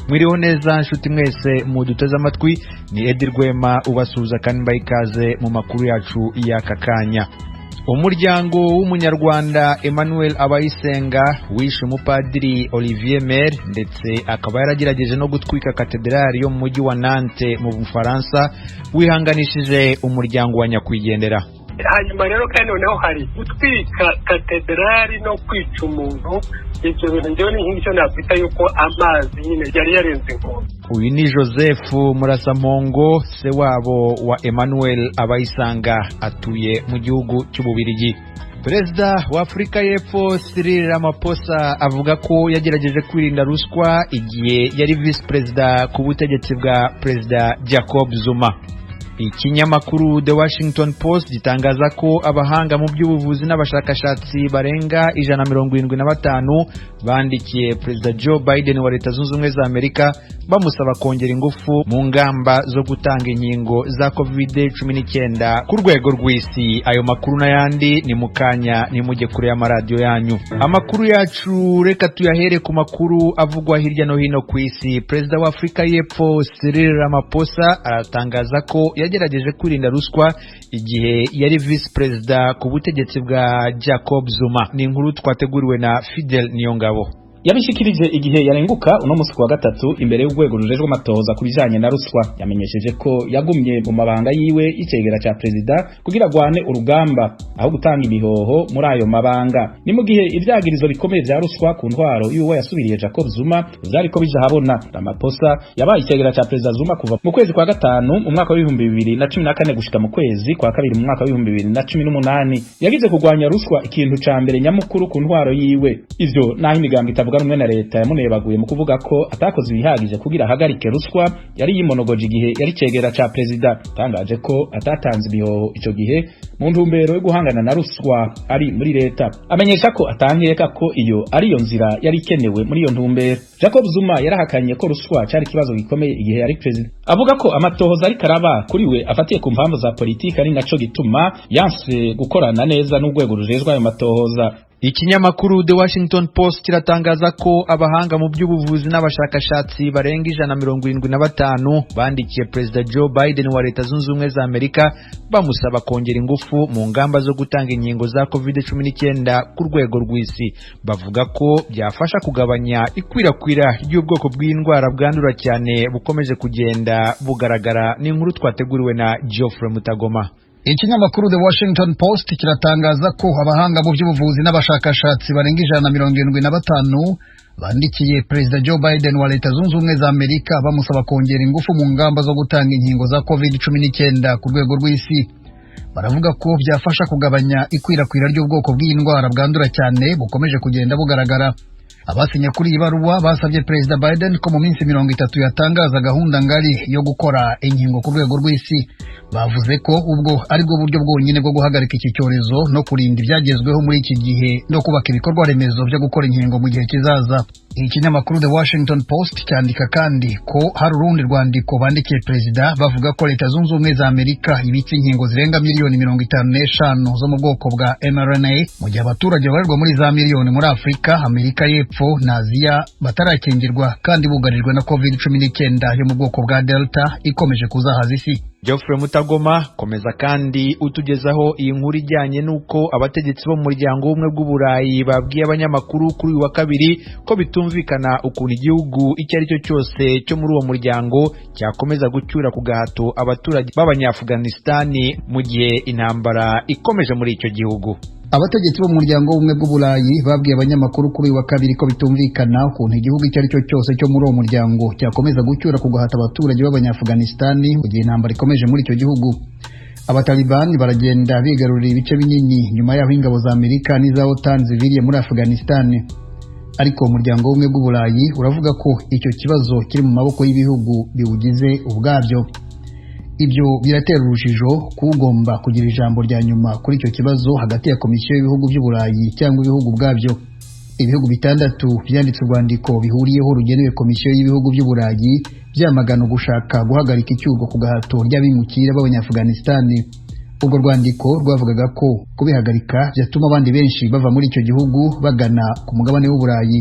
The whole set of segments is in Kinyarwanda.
Mwiriho neza nshuti mwese muduteze amatwi, ni Edi Rwema ubasuhuza kandi mbaha ikaze mu makuru yacu y'aka kanya. Umuryango w'umunyarwanda Emmanuel Abayisenga wishe umupadiri Olivier Mer ndetse akaba yaragerageje no gutwika katedrali yo mu mujyi wa Nantes mu Bufaransa, wihanganishije umuryango wa nyakwigendera. Hanyuma rero kandi noneho hari gutwika katedrali no kwica umuntu, ibyo bintu njyewe ni nk'icyo nakwita yuko amazi nyine yari yarenze inkombe. Uyu ni Joseph Murasampongo, se wabo wa Emmanuel Abayisenga, atuye mu gihugu cy'Ububiligi. Perezida wa Afrika y'Epfo Cyril Ramaphosa avuga ko yagerageje kwirinda ruswa igihe yari vice perezida ku butegetsi bwa Perezida Jacob Zuma. Ikinyamakuru The Washington Post gitangaza ko abahanga mu by'ubuvuzi n'abashakashatsi barenga 175 bandikiye Perezida Joe Biden wa Leta Zunze Ubumwe za Amerika bamusaba kongera ingufu mu ngamba zo gutanga inkingo za COVID-19 ku rwego rw'isi. Ayo makuru n'ayandi ni mukanya, ni mujye kure y'amaradiyo yanyu. Amakuru yacu reka tuyahere ku makuru avugwa hirya no hino ku isi. Perezida wa Afrika y'Epfo Cyril Ramaphosa aratangaza ko yagerageje kwirinda ruswa igihe yari vice perezida ku butegetsi bwa Jacob Zuma. Ni inkuru twateguriwe na Fidel Niyongabo. Yabishikirije igihe yarenguka uno musi wa gatatu imbere y'urwego rujejwe amatohoza kubijanye na ruswa. Yamenyesheje ko yagumye mu mabanga yiwe y'icegera ca perezida kugira agwane urugamba aho gutanga ibihoho muri ayo mabanga. Ni mu gihe ivyagirizo bikomeye vya ruswa ku ntwaro y'uwo yasubiriye Jacob Zuma vyariko bija habona. Ramaphosa yabaye icegera ca perezida Zuma kuva mu kwezi kwa gatanu mu mwaka wa 2014 gushika mu kwezi kwa kabiri mu mwaka wa 2018. Yagize kugwanya ruswa ikintu ca mbere nyamukuru ku ntwaro yiwe. Ivyo naho imigambi itavuga rumwe na leta yamunebaguye mu kuvuga ko atakoze ibihagije kugira ahagarike ruswa yari yimonogoje igihe yari cegera ca perezida. Tangaje ko atatanze ibihoho ico gihe mu ntumbero yo guhangana na ruswa ari muri leta. Amenyesha ko atankeka ko iyo ari yo nzira yari ikenewe muri iyo ntumbero. Jacob Zuma yarahakanye ko ruswa cyari kibazo gikomeye igihe yari perezida. Avuga ko amatohoza ari karaba kuri we afatiye ku mpamvu za politiki ari naco gituma yanse gukorana neza n'urwego rujejwe ayo matohoza. Ikinyamakuru The Washington Post kiratangaza ko abahanga mu by'ubuvuzi n'abashakashatsi barenga 175 bandikiye Perezida Joe Biden wa Leta Zunze Ubumwe za Amerika bamusaba kongera ingufu mu ngamba zo gutanga inkingo za COVID-19 ku rwego rw'isi. Bavuga ko byafasha kugabanya ikwirakwira ry'ubwoko bw'indwara bwandura cyane bukomeje kugenda bugaragara. Ni inkuru twateguriwe na Geoffrey Mutagoma. Ikinyamakuru The Washington Post kiratangaza ko abahanga mu by'ubuvuzi n'abashakashatsi barenga 175 bandikiye Perezida Joe Biden wa Leta Zunze Ubumwe za Amerika bamusaba kongera ingufu mu ngamba zo gutanga inkingo za COVID-19 ku rwego rw'isi. Baravuga ko byafasha kugabanya ikwirakwira ry'ubwoko bw'indwara bwandura cyane bukomeje kugenda bugaragara. Abasinye kuri iyi baruwa basabye Perezida Biden ko mu minsi 30 yatangaza gahunda ngari yo gukora inkingo ku rwego rw'isi. Bavuze ko ubwo ari bwo buryo bwonyine bwo guhagarika iki cyorezo no kurinda ibyagezweho muri iki gihe no kubaka ibikorwa remezo byo gukora inkingo mu gihe kizaza. Ikinyamakuru The Washington Post cyandika kandi ko hari urundi rwandiko bandikiye perezida bavuga ko Leta Zunze Ubumwe za Amerika ibitse inkingo zirenga miliyoni 55 zo mu bwoko bwa mRNA mu gihe abaturage barerwa muri za miliyoni muri Afrika, Amerika y'Epfo na Aziya batarakingirwa kandi bugarijwe na COVID-19 yo mu bwoko bwa Delta ikomeje kuzahaza isi. Geoffrey Mutagoma, komeza kandi utugezaho iyi nkuru ijyanye nuko abategetsi bo mu muryango w'ubumwe bw'Uburayi babwiye abanyamakuru kuri uyu wa kabiri ko bitumvikana ukuntu igihugu icyo ari cyo cyose cyo muri uwo muryango cyakomeza gucyura ku gahato abaturage b'Abanyaafghanistan mu gihe intambara ikomeje muri icyo gihugu. Abategetsi bo mu muryango w'ubumwe bw'Uburayi babwiye abanyamakuru kuri uyu wa kabiri ko bitumvikana ukuntu igihugu icyo ari cyo cyose cyo muri uwo muryango cyakomeza gucyura ku gahato abaturage b'Abanyaafghanistan mu gihe intambara ikomeje muri icyo gihugu. Abatalibani baragenda bigarurira ibice binini nyuma y'aho ingabo za Amerika n'iza OTAN ziviriye muri Afghanistan. Ariko umuryango w'ubumwe bw'Uburayi uravuga ko icyo kibazo kiri mu maboko y'ibihugu biwugize ubwabyo. Ibyo biratera urujijo kugomba kugira ijambo rya nyuma kuri icyo kibazo hagati ya Komisiyo y'ibihugu by'Uburayi cyangwa ibihugu bwabyo. Ibihugu bitandatu byanditse urwandiko bihuriyeho rugenewe Komisiyo y'ibihugu by'Uburayi byamagana gushaka guhagarika icyugo ku gahato ry'abimukira b'Abanyafghanistan. Ubwo rwandiko rwavugaga ko kubihagarika byatuma abandi benshi bava muri icyo gihugu bagana ku mugabane w'Uburayi.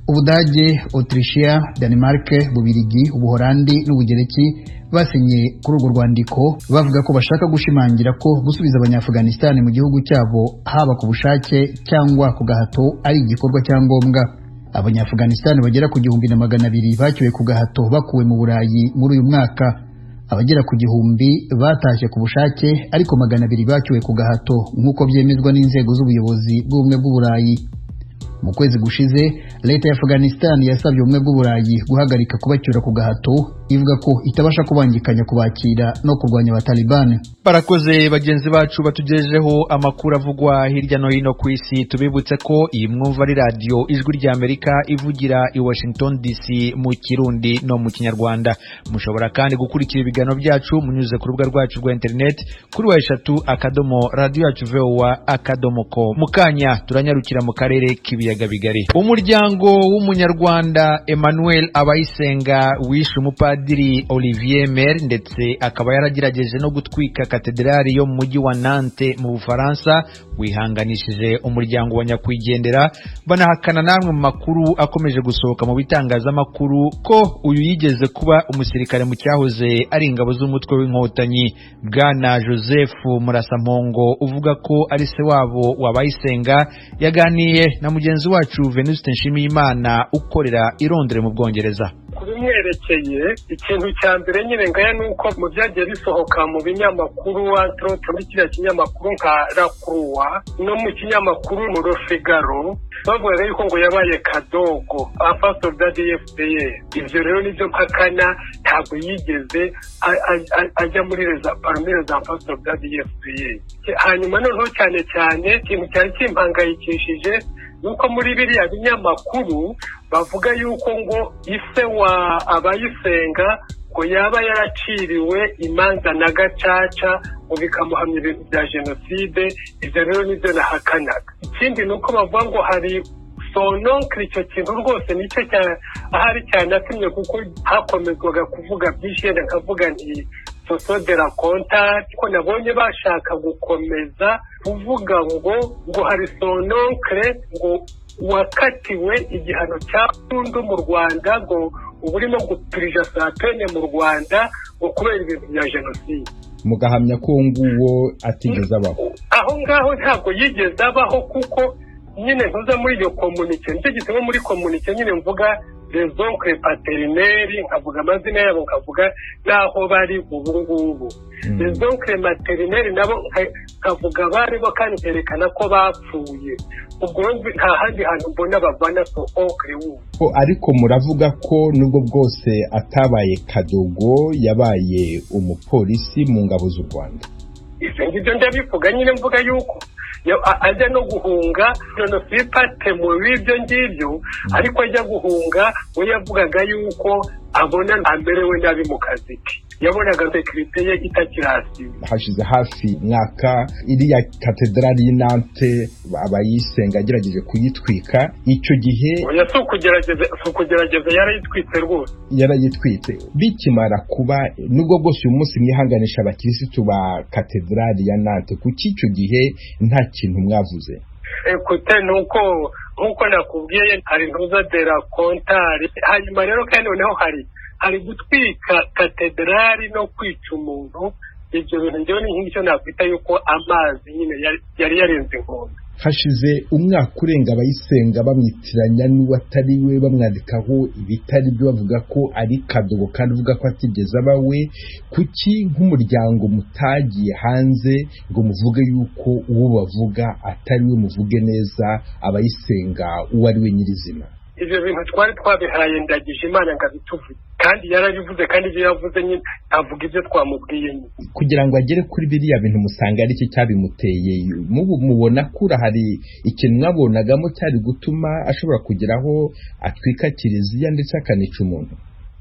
Ubudage, Autrichia, Denmark, Bubirigi, Ubuholandi n'Ubugereki basinye kuri urwo rwandiko bavuga ko bashaka gushimangira ko gusubiza Abanyaafghanistan mu gihugu cyabo haba ku bushake cyangwa ku gahato ari igikorwa cya ngombwa. Abanyaafghanistan bagera ku 200,000 bacyuwe ku gahato bakuwe mu Burayi muri uyu mwaka. Abagera ku 1,000 batashye ku bushake ariko 200 bacyuwe ku gahato nk'uko byemezwa n'inzego z'ubuyobozi bw'ubumwe bw'Uburayi. Mu kwezi gushize leta ya Afghanistan yasabye ubumwe bw'Uburayi guhagarika kubacyura ku gahato ivuga ko itabasha kubangikanya kubakira no kurwanya abataliban. Barakoze bagenzi bacu batugejejeho amakuru avugwa hirya no hino ku isi. Tubibutse ko iyi mwumva ari radio Ijwi rya Amerika ivugira i Washington DC mu Kirundi no mu Kinyarwanda. Mushobora kandi gukurikira ibiganiro byacu munyuze ku rubuga rwacu rwa internet kuri wa3.radio@voa.com. Mukanya turanyarukira mu karere k'ibiyaga bigari. Umuryango w'umunyarwanda Emmanuel Abayisenga wishe umupadiri Olivier Mer ndetse akaba yaragerageje no gutwika katedrali yo mu mujyi wa Nantes mu Bufaransa wihanganishije umuryango wa nyakwigendera. Banahakana namwe mu makuru akomeje gusohoka mu bitangazamakuru ko uyu yigeze kuba umusirikare mu cyahoze ari ingabo z'umutwe w'inkotanyi. Bwana Joseph Murasampongo uvuga ko ari se wabo w'Abayisenga yaganiye na mugenzi wacu Venuste Nshimiyimana ukorera i Londres mu Bwongereza. Kubimwerekeye ikintu cya mbere nyine ngaya nuko mu byagiye bisohoka mu binyamakuru muri kiriya kinyamakuru nka La Croix no mu kinyamakuru mu Le Figaro bavuga yuko ngo yabaye kadogo afasoda DFPA. Ibyo rero nibyo mpakana, ntabwo yigeze ajya muri parmi les afasoda DFPA. Hanyuma noneho cyane ikintu cyari kimpangayikishije nuko muri biriya binyamakuru bavuga yuko ngo ise wa Abayisenga ngo yaba yaraciriwe imanza na gacaca ngo bikamuhamya ibintu bya jenoside. Ibyo rero nibyo nahakanaga. Ikindi nuko bavuga ngo hari sononcle, icyo kintu rwose nicyo ahari cyanatumye kuko hakomezwaga kuvuga byinshi, yenda nkavuga nti soso de la contact ko nabonye bashaka gukomeza kuvuga ngo hari sononcle ngo wakatiwe igihano cya burundu mu Rwanda ngo uburimo gupirija satene mu Rwanda ngo kubera ibintu bya jenoside. Mugahamya ko nguwo atigeze abaho. Aho ngaho ntabwo yigeze abaho kuko nyine ntuza muri iyo communique, nicyo gituma muri communique nyine mvuga les oncles paternels, nkavuga amazina yabo, nkavuga naho bari ubu ngubu. Les oncles maternels nabo nkavuga bari bo kandi berekana ko bapfuye. Ubwo nta handi hantu mbona bavana so oncle wubu. Ariko muravuga ko nubwo bwose atabaye kadogo yabaye umupolisi mu ngabo z'u Rwanda. Ibyo ndabivuga nyine mvuga yuko ajya no guhunga jenoside pate mu bibyo ngibyo, ariko ajya guhunga we yavugaga yuko abona amerewe nabi mu kazi ke, yabonaga sekirite ye itakirasi. Hashize hafi mwaka iriya katedrali y'Nantes Abayisenga agerageje kuyitwika. Icyo gihe sukugerageza yarayitwitse rwose, yarayitwitse. Bikimara kuba nubwo bwose uyu munsi mwihanganisha abakirisitu ba katedrali ya Nantes, kuki icyo gihe nta kintu mwavuze? Ekute nuko nakubwiye hari ntuza de la contari. Hanyuma rero kandi noneho hari gutwika katedrali no kwica umuntu. Ibyo bintu njyewe ni nk'icyo nakwita yuko amazi nyine yari yarenze inkombe. Hashize umwaka urenga Abayisenga bamwitiranya n'uwatari we, bamwandikaho ibitari byo, bavuga ko ari kadogo kandi uvuga ko atigeze abawe. Kuki nk'umuryango mutagiye hanze ngo muvuge yuko uwo bavuga atari we, muvuge neza Abayisenga uwo ari we nyirizina? Ibyo bintu twari twabihaye Ndagijimana ngo abituvuge, kandi yarabivuze, kandi ibyo yavuze nyine avuga ibyo twamubwiye nyine. Kugira ngo agere kuri biriya bintu musanga ari iki cyabimuteye? Mubona kura hari ikintu mwabonagamo cyari gutuma ashobora kugeraho atwika kiliziya ndetse akanica umuntu?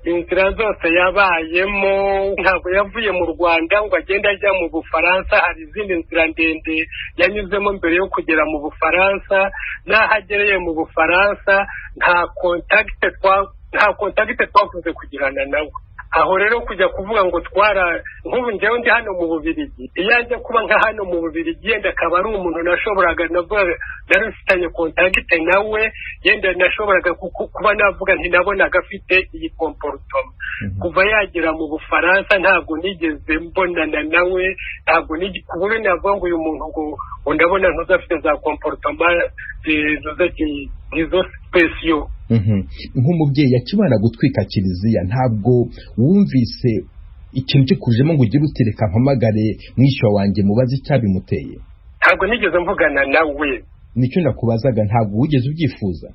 Inzira zose yabayemo, ntabwo yavuye mu Rwanda ngo agende ajya mu Bufaransa. Hari izindi nzira ndende yanyuzemo mbere yo kugera mu Bufaransa. N'ahagereye mu Bufaransa nta contact twakunze kugirana nawe. aho rero kujya kuvuga ngo nk'ubu njyewe ndi hano mu Bubiligi, iyo ajya kuba nka hano mu Bubiligi yenda akaba ari umuntu nashoboraga nari mfitanye kontakite nawe, yenda nashoboraga kuba navuga nti nabonaga afite iyi komporutoma. Kuva yagera mu Bufaransa ntabwo nigeze mbonana nawe, ntabwo ku buryo navuga ngo uyu muntu ngo ndabona ntuzafite za komporutoma izo spesiyo. Nk'umubyeyi akibana gutwika kiliziya, ntabwo wumvise ikintu kikujemo ngo ugire utereka mpamagare mwishywa wanjye mubaze icyabimuteye? Ntabwo nigeze mvugana nawe. Nicyo nakubazaga, ntabwo wigeze ubyifuza?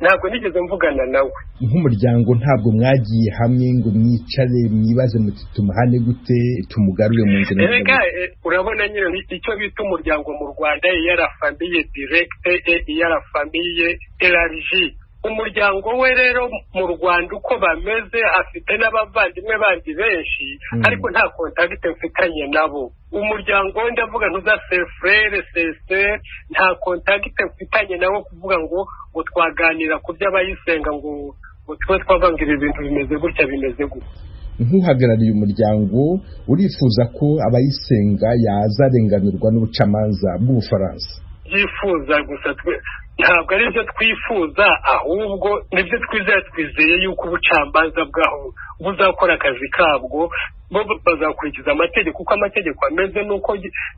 Ntabwo nigeze mvugana nawe. Nk'umuryango ntabwo mwagiye hamwe ngo mwicare mwibaze muti tumuhane gute tumugarure mu nzira? Erega urabona nyine icyo bita umuryango mu Rwanda, iya la famille directe, iya la famille élargie. Umuryango we rero mu Rwanda uko bameze, afite n'abavandimwe bandi benshi, ariko nta kontakite mfitanye nabo. Umuryango we ndavuga ntuza frere sese, nta kontakite mfitanye nabo kuvuga ngo twaganira ku by'abayisenga ngo twe twavangira ibintu bimeze gutya bimeze gutya. Nk'uhagarariye umuryango, urifuza ko abayisenga yazarenganurwa n'ubucamanza bw'Ubufaransa? Yifuza gusa ntabwo ari byo twifuza, ahubwo nibyo twizeye yuko ubucamanza bwaho buzakora akazi kabwo, bo bazakurikiza amategeko uko amategeko ameze,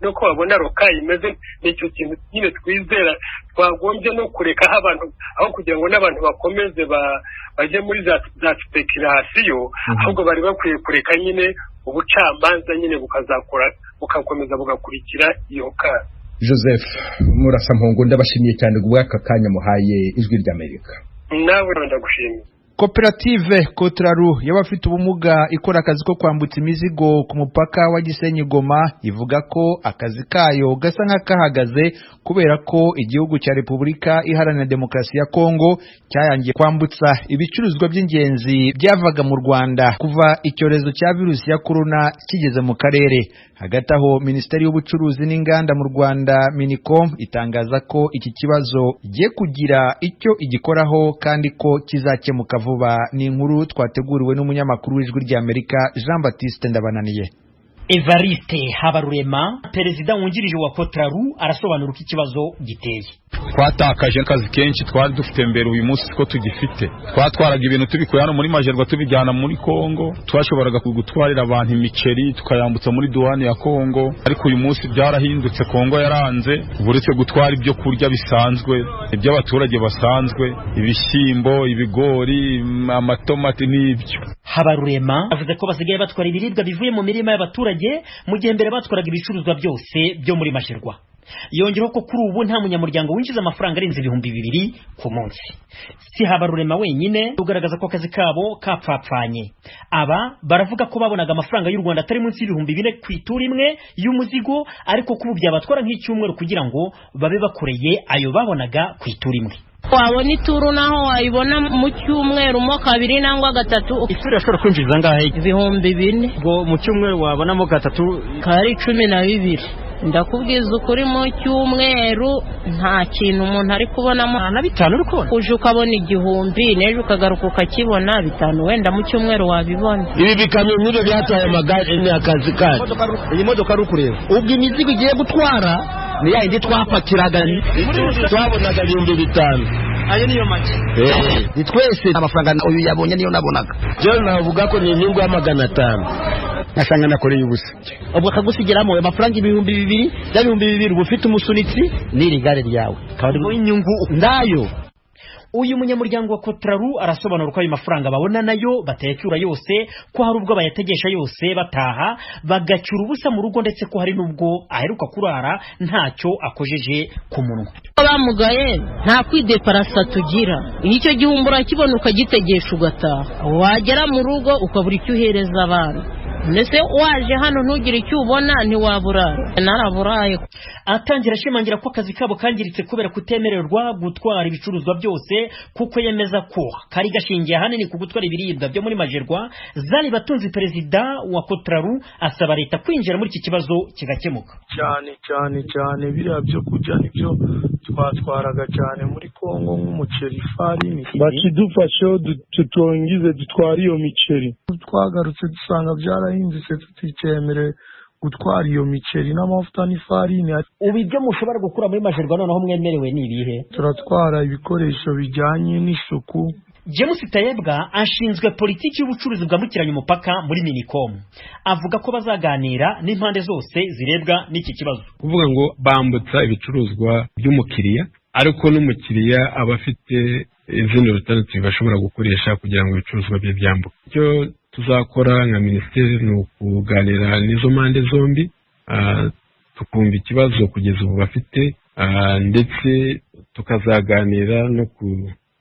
nuko babona rokayi imeze. Nicyo kintu nyine twizera, twagombye no kurekaho abantu, aho kugira ngo n'abantu bakomeze bajye muri za speculation, ahubwo bari bakwiye kureka nyine ubucamanza nyine bukakomeza bugakurikira iyo kazi. Joseph Murasampongo, ndabashimiye cyane kubw'aka kanya muhaye Ijwi ry'Amerika. Nawe ndagushimiye. Koperative Kotraru y'abafite ubumuga ikora akazi ko kwambutsa imizigo ku mupaka wa Gisenyi Goma ivuga ko akazi kayo gasa nk'akahagaze kubera ko igihugu cya Repubulika Iharanira Demokarasi ya Kongo cyayangiye kwambutsa ibicuruzwa by'ingenzi byavaga mu Rwanda kuva icyorezo cya virusi ya corona kigeze mu karere. Hagati aho Minisiteri y'Ubucuruzi n'Inganda mu Rwanda Minicom itangaza ko iki kibazo giye kugira icyo igikoraho kandi ko kizakemuka vuba. Ni inkuru twateguriwe n'umunyamakuru w'Ijwi ry'Amerika Jean Baptiste Ndabananiye. Evariste Habarurema, perezida wungirije wa Kotraru, arasobanura uko ikibazo giteye. Twatakaje akazi kenshi twari dufite mbere, uyu munsi ko tugifite. Twatwaraga ibintu tubikuye hano muri Majerwa tubijyana muri Kongo, twashoboraga kugutwarira abantu imiceri tukayambutsa muri duwane ya Kongo, ariko uyu munsi byarahindutse. Kongo yaranze, buretse gutwara ibyo kurya bisanzwe iby'abaturage basanzwe, ibishyimbo, ibigori, amatomati n'ibyo. Habarurema avuze ko basigaye batwara ibiribwa bivuye mu mirima y'abaturage mu gihe mbere batwaraga ibicuruzwa byose byo muri Majerwa. Yongeraho ko kuri ubu nta munyamuryango winjiza amafaranga arenze 2,000 ku munsi. Si Habarurema wenyine ugaragaza ko akazi kabo kapfapfanye. Aba baravuga ko babonaga amafaranga y'u Rwanda atari munsi y'4,000 ku ituri imwe y'umuzigo, ariko kubu byabatwara nk'icyumweru kugira ngo babe bakoreye ayo babonaga ku ituri imwe. Wabona ituru naho wayibona mu cyumweru mo 2 nangwa 3. Ituru ashobora kwinjiza ngahe? 4,000. Ngo mu cyumweru wabona mo 3 kari 12. Ndakubwiza ukuri mu cyumweru nta kintu umuntu ari kubonamo na 5 uri kubona. Uje ukabona 1,000 neje ukagaruka ukakibona 5, wenda mu cyumweru wabibona. Ibi bikamyo n'ibyo byataye amagare ni akazi kacu. Iyi modoka ari kureba ubwo imizigo igiye gutwara ni ya indi twapakiraga twabonaga 5,000. Ayo niyo make. Ni twese amafaranga uyu yabonye niyo nabonaga. Je navuga ko ni inyungu ya 500. Nasanga nakoreye ubusa. Ubwo akagusigeramo amafaranga 2,000, ya 2,000 ubufite umusunitsi n'iri gare ryawe. Kandi inyungu ndayo. Uyu munyamuryango wa Kotraru arasobanura ko ayo mafaranga babona nayo batayacyura yose, ko hari ubwo bayategesha yose bataha bagacyura ubusa mu rugo, ndetse ko hari nubwo aheruka kurara ntacyo akojeje ku munwa. Bamugaye nta kwideparasa tugira, icyo gihumbura kibona ukagitegesha ugataha, wagera mu rugo ukabura icyo uhereza abana. ndetse waje hano ntugire icyo ubona ntiwaburara naraburaye. Atangira ashimangira ko akazi kabo kangiritse kubera kutemererwa gutwara ibicuruzwa byose, kuko yemeza ko kari gashingiye ahanini ku gutwara ibiribwa byo muri Majerwa. Zari Batunzi, perezida wa Kotraru, asaba leta kwinjira muri iki kibazo kigakemuka. cyane biriya byo kujya nibyo twatwaraga cyane muri Kongo nk'umuceri, ifarini, bakidufashe tutwongize dutwara iyo miceri. Twagarutse dusanga byarahindutse, tuticyemerewe gutwara iyo miceri n'amavuta n'ifarini. Ubu ibyo mushobora gukura muri Majerwa noneho mwemerewe ni ibihe? Turatwara ibikoresho bijyanye n'isuku. James Tayebwa ashinzwe politiki y'ubucuruzi bwambukiranya umupaka muri Minicom, avuga ko bazaganira n'impande zose zirebwa n'iki kibazo. Kuvuga ngo bambutsa ibicuruzwa by'umukiriya, ariko n'umukiriya aba afite izindi alternative bashobora gukoresha kugira ngo ibicuruzwa bye byambuke. Icyo tuzakora nka minisiteri ni ukuganira n'izo mpande zombi, tukumva ikibazo kugeza ubu bafite, ndetse tukazaganira no ku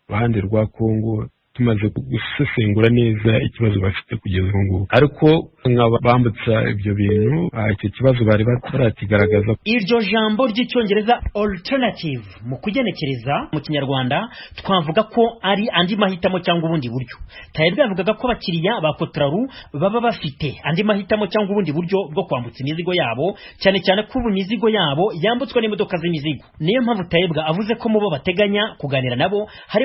ruhande rwa Kongo tumaze gusesengura neza ikibazo bafite kugeza ubu ngubu. Ariko nk'abambutsa ibyo bintu icyo kibazo bari batarakigaragaza. Iryo jambo ry'icyongereza alternative mu kugenekereza mu kinyarwanda twavuga ko ari andi mahitamo cyangwa ubundi buryo. Tayebwa yavugaga ko abakiriya ba Kotraru baba bafite andi mahitamo cyangwa ubundi buryo bwo kwambutsa imizigo yabo, cyane cyane ko ubu imizigo yabo yambutswa n'imodoka z'imizigo. Niyo mpamvu Tayebwa avuze ko mu bo bateganya kuganira nabo hari